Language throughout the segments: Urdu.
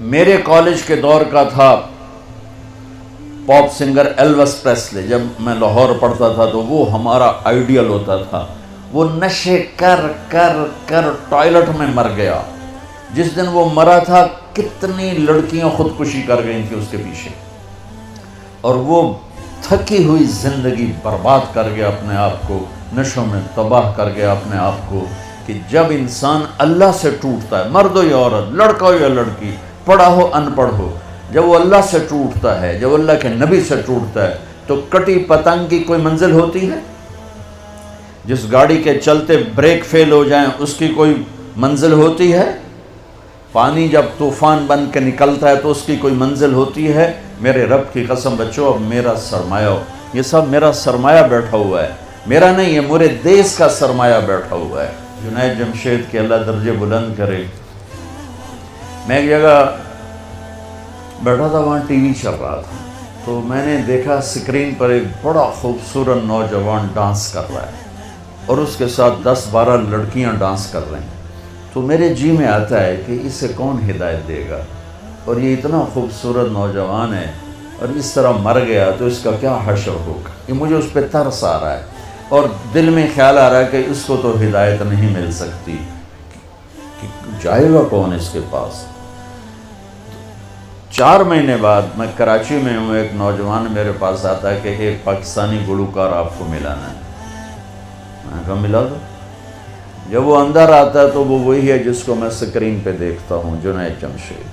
میرے کالج کے دور کا تھا پاپ سنگر ایلوس پریسلے. جب میں لاہور پڑھتا تھا تو وہ ہمارا آئیڈیل ہوتا تھا. وہ نشے کر کر کر ٹوائلٹ میں مر گیا. جس دن وہ مرا تھا کتنی لڑکیاں خودکشی کر گئی تھیں اس کے پیچھے, اور وہ تھکی ہوئی زندگی برباد کر گیا اپنے آپ کو, نشوں میں تباہ کر گیا اپنے آپ کو. کہ جب انسان اللہ سے ٹوٹتا ہے, مرد ہو یا عورت, لڑکا ہو یا لڑکی, پڑھا ہو ان پڑھ ہو, جب وہ اللہ سے ٹوٹتا ہے, جب اللہ کے نبی سے ٹوٹتا ہے, تو کٹی پتنگ کی کوئی منزل ہوتی ہے؟ جس گاڑی کے چلتے بریک فیل ہو جائیں اس کی کوئی منزل ہوتی ہے؟ پانی جب طوفان بن کے نکلتا ہے تو اس کی کوئی منزل ہوتی ہے؟ میرے رب کی قسم بچوں, اب میرا سرمایہ ہو, یہ سب میرا سرمایہ بیٹھا ہوا ہے, میرا نہیں, یہ میرے دیس کا سرمایہ بیٹھا ہوا ہے. جنید جمشید کے اللہ درجے بلند کرے. میں ایک جگہ بیٹھا تھا, وہاں ٹی وی چل رہا تھا, تو میں نے دیکھا اسکرین پر ایک بڑا خوبصورت نوجوان ڈانس کر رہا ہے اور اس کے ساتھ 10-12 لڑکیاں ڈانس کر رہے ہیں. تو میرے جی میں آتا ہے کہ اسے کون ہدایت دے گا, اور یہ اتنا خوبصورت نوجوان ہے اور اس طرح مر گیا تو اس کا کیا حشر ہوگا. یہ مجھے اس پہ ترس آ رہا ہے اور دل میں خیال آ رہا ہے کہ اس کو تو ہدایت نہیں مل سکتی, کہ جائے گا کون اس کے پاس. 4 مہینے بعد میں کراچی میں ہوں, ایک نوجوان میرے پاس آتا ہے کہ ایک پاکستانی گلوکار آپ کو ملانا ہے. میں نے کہا ملا دو. جب وہ اندر آتا ہے تو وہ وہی ہے جس کو میں اسکرین پہ دیکھتا ہوں, جنید جمشید.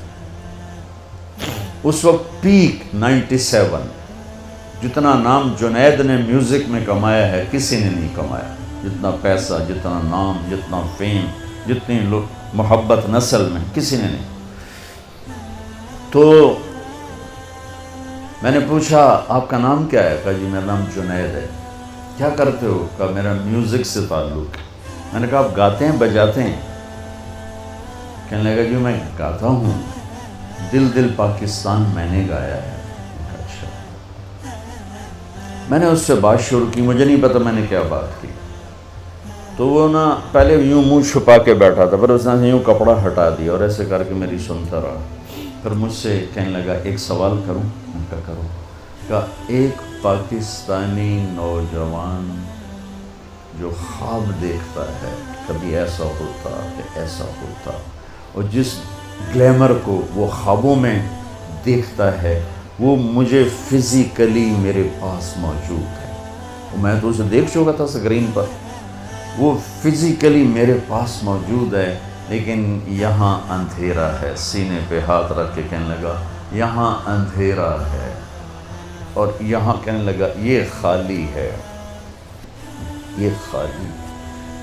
اس وقت پیک 97, جتنا نام جنید نے میوزک میں کمایا ہے کسی نے نہیں کمایا. جتنا پیسہ, جتنا نام, جتنا فیم, جتنی محبت نسل میں کسی نے نہیں. تو میں نے پوچھا آپ کا نام کیا ہے؟ کہا جی میرا نام جنید ہے. کیا کرتے ہو؟ کہا میرا میوزک سے تعلق ہے. میں نے کہا آپ گاتے ہیں بجاتے ہیں؟ کہنے لگا جی میں گاتا ہوں, دل دل پاکستان میں نے گایا ہے. اچھا. میں نے اس سے بات شروع کی, مجھے نہیں پتا میں نے کیا بات کی. تو وہ نا پہلے یوں منہ چھپا کے بیٹھا تھا, پھر اس نے یوں کپڑا ہٹا دیا اور ایسے کر کے میری سنتا رہا. پھر مجھ سے کہنے لگا ایک سوال کروں؟ میں کہا کروں. کہا ایک پاکستانی نوجوان جو خواب دیکھتا ہے کبھی ایسا ہوتا کہ ایسا ہوتا, اور جس گلیمر کو وہ خوابوں میں دیکھتا ہے وہ مجھے فزیکلی میرے پاس موجود ہے. میں تو اسے دیکھ چکا تھا اسکرین پر, وہ فزیکلی میرے پاس موجود ہے, لیکن یہاں اندھیرا ہے. سینے پہ ہاتھ رکھ کے کہنے لگا یہاں اندھیرا ہے, اور یہاں کہنے لگا یہ خالی ہے, یہ خالی.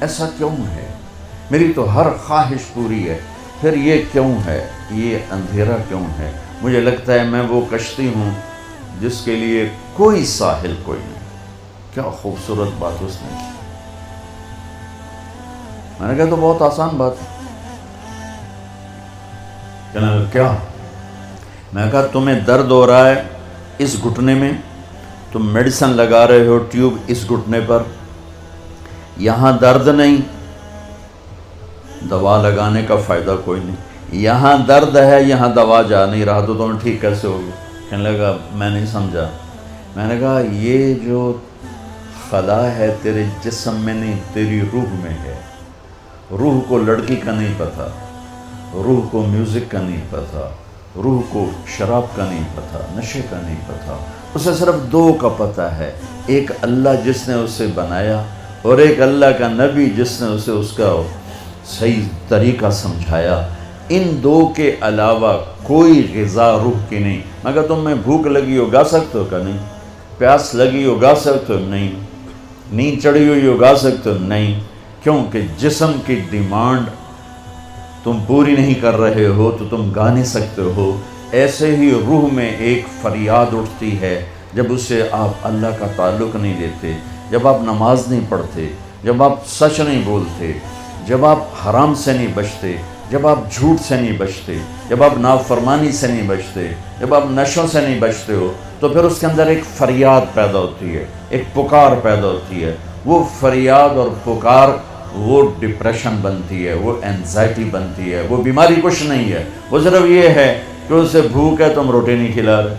ایسا کیوں ہے؟ میری تو ہر خواہش پوری ہے, پھر یہ کیوں ہے, یہ اندھیرا کیوں ہے؟ مجھے لگتا ہے میں وہ کشتی ہوں جس کے لیے کوئی ساحل کوئی نہیں. کیا خوبصورت بات اس نے کی. میں نے کہا تو بہت آسان بات ہے. کہنے لگا کیا؟ میں نے کہا تمہیں درد ہو رہا ہے اس گھٹنے میں, تم میڈیسن لگا رہے ہو ٹیوب اس گھٹنے پر, یہاں درد نہیں, دوا لگانے کا فائدہ کوئی نہیں. یہاں درد ہے, یہاں دوا جا نہیں رہا, تو تمہیں ٹھیک کیسے ہوگی؟ کہنے لگا میں نہیں سمجھا. میں نے کہا یہ جو خلا ہے تیرے جسم میں نہیں, تیری روح میں ہے. روح کو لڑکی کا نہیں پتہ, روح کو میوزک کا نہیں پتہ, روح کو شراب کا نہیں پتہ, نشے کا نہیں پتہ. اسے صرف 2 کا پتہ ہے, ایک اللہ جس نے اسے بنایا, اور ایک اللہ کا نبی جس نے اسے اس کا صحیح طریقہ سمجھایا. ان 2 کے علاوہ کوئی غذا روح کی نہیں. مگر تم میں بھوک لگی ہو گا سکتے ہو کہ نہیں؟ پیاس لگی ہو گا سکتے ہو نہیں؟ نیند چڑھی ہوئی ہو گا سکتے ہو نہیں؟ کیونکہ جسم کی ڈیمانڈ تم پوری نہیں کر رہے ہو تو تم گا نہیں سکتے ہو. ایسے ہی روح میں ایک فریاد اٹھتی ہے جب اسے آپ اللہ کا تعلق نہیں دیتے, جب آپ نماز نہیں پڑھتے, جب آپ سچ نہیں بولتے, جب آپ حرام سے نہیں بچتے, جب آپ جھوٹ سے نہیں بچتے, جب آپ نافرمانی سے نہیں بچتے, جب آپ نشوں سے نہیں بچتے ہو, تو پھر اس کے اندر ایک فریاد پیدا ہوتی ہے, ایک پکار پیدا ہوتی ہے. وہ فریاد اور پکار وہ ڈپریشن بنتی ہے, وہ اینزائٹی بنتی ہے. وہ بیماری کچھ نہیں ہے, وہ صرف یہ ہے کہ اسے بھوک ہے تم روٹی نہیں کھلا رہے،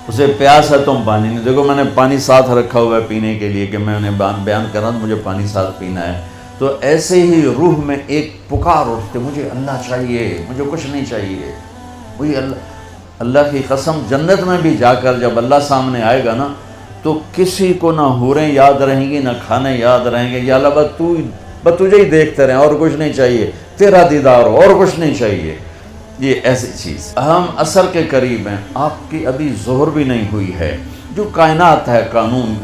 اسے پیاس ہے تم پانی نہیں. دیکھو میں نے پانی ساتھ رکھا ہوا ہے پینے کے لیے کہ میں انہیں بیان کر رہا ہوں مجھے پانی ساتھ پینا ہے. تو ایسے ہی روح میں ایک پکار اٹھتے مجھے اللہ چاہیے، مجھے کچھ نہیں چاہیے. وہی اللہ کی قسم جنت میں بھی جا کر جب اللہ سامنے آئے گا نا تو کسی کو نہ حوریں یاد رہیں گی نہ کھانے یاد رہیں گے. یا اللہ بس تجھے ہی دیکھتے رہیں اور کچھ نہیں چاہیے، تیرا دیدار ہو اور کچھ نہیں چاہیے. یہ ایسی چیز. ہم عصر کے قریب ہیں، آپ کی ابھی ظہر بھی نہیں ہوئی ہے. جو کائنات ہے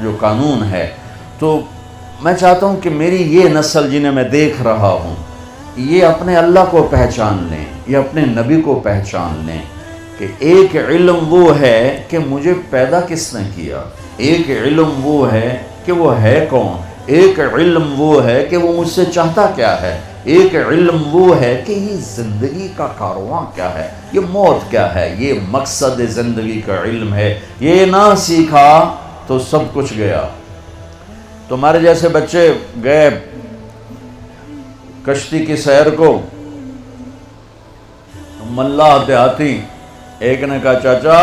جو قانون ہے، تو میں چاہتا ہوں کہ میری یہ نسل جنہیں میں دیکھ رہا ہوں یہ اپنے اللہ کو پہچان لیں، یہ اپنے نبی کو پہچان لیں کہ ایک علم وہ ہے کہ مجھے پیدا کس نے کیا، ایک علم وہ ہے کہ وہ ہے کون، ایک علم وہ ہے کہ وہ مجھ سے چاہتا کیا ہے، ایک علم وہ ہے کہ یہ زندگی کا کارواں کیا ہے، یہ موت کیا ہے، یہ مقصد زندگی کا علم ہے. یہ نہ سیکھا تو سب کچھ گیا. تمہارے جیسے بچے گئے کشتی کی سیر کو، ملا دیہاتی ایک نے کہا چاچا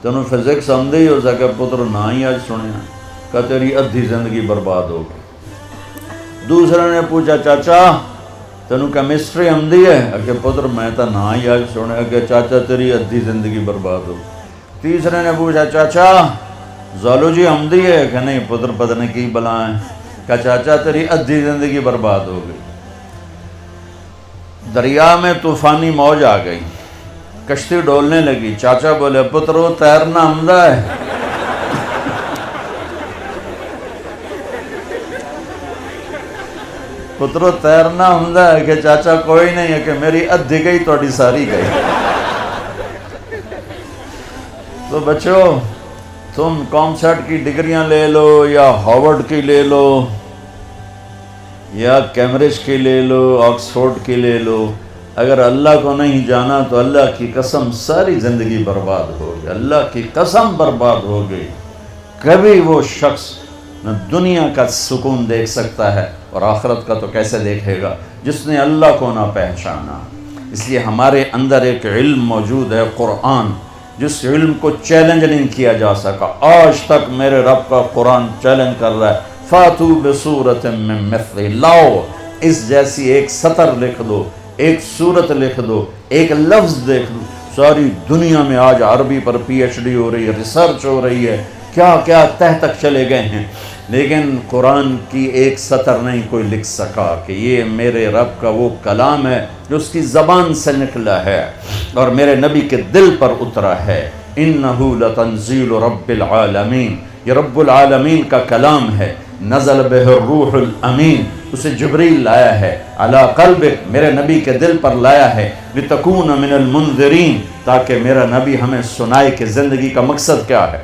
تینوں فزکس آندی ہو سکے پتر نہ ہی آج سنیا، کہ تیری ادھی زندگی برباد ہو گئی. دوسرے نے پوچھا چاچا تینوں کیمسٹری آندی ہے، کہ پتر میں تو نہ ہی آج سنیا، کہ چاچا تیری ادھی زندگی برباد ہو گئی. تیسرے نے پوچھا چاچا زالوجی آمدی ہے، کہ نہیں پتر پتہ نہیں کی بلا ہے، کہ چاچا تیری ادھی زندگی برباد ہو گئی. دریا میں طوفانی موج آ گئی، کشتی ڈولنے لگی. چاچا بولے پتر وہ تیرنا آمدہ ہے. پترو تیرنا آمدہ ہے، کہ چاچا کوئی نہیں ہے، کہ میری ادھی گئی توڑی ساری گئی. تو بچو تم کامسٹ کی ڈگریاں لے لو یا ہارورڈ کی لے لو یا کیمبرج کی لے لو، آکسفورڈ کی لے لو، اگر اللہ کو نہیں جانا تو اللہ کی قسم ساری زندگی برباد ہو گئی. اللہ کی قسم برباد ہو گئی. کبھی وہ شخص نہ دنیا کا سکون دیکھ سکتا ہے اور آخرت کا تو کیسے دیکھے گا جس نے اللہ کو نہ پہچانا. اس لیے ہمارے اندر ایک علم موجود ہے قرآن، جس علم کو چیلنج نہیں کیا جا سکا. آج تک میرے رب کا قرآن چیلنج کر رہا ہے، فاتو بصورت من مثلہ، لاؤ اس جیسی ایک سطر لکھ دو، ایک صورت لکھ دو، ایک لفظ دیکھ دو. ساری دنیا میں آج عربی پر پی ایچ ڈی ہو رہی ہے، ریسرچ ہو رہی ہے، کیا کیا تہ تک چلے گئے ہیں، لیکن قرآن کی ایک سطر نہیں کوئی لکھ سکا کہ یہ میرے رب کا وہ کلام ہے جو اس کی زبان سے نکلا ہے اور میرے نبی کے دل پر اترا ہے. انہو لتنزیل رب العالمین، یہ رب العالمین کا کلام ہے. نزل بہ الروح الامین، اسے جبریل لایا ہے. علی قلبک، میرے نبی کے دل پر لایا ہے. لتکون من المنذرین، تاکہ میرا نبی ہمیں سنائے کہ زندگی کا مقصد کیا ہے.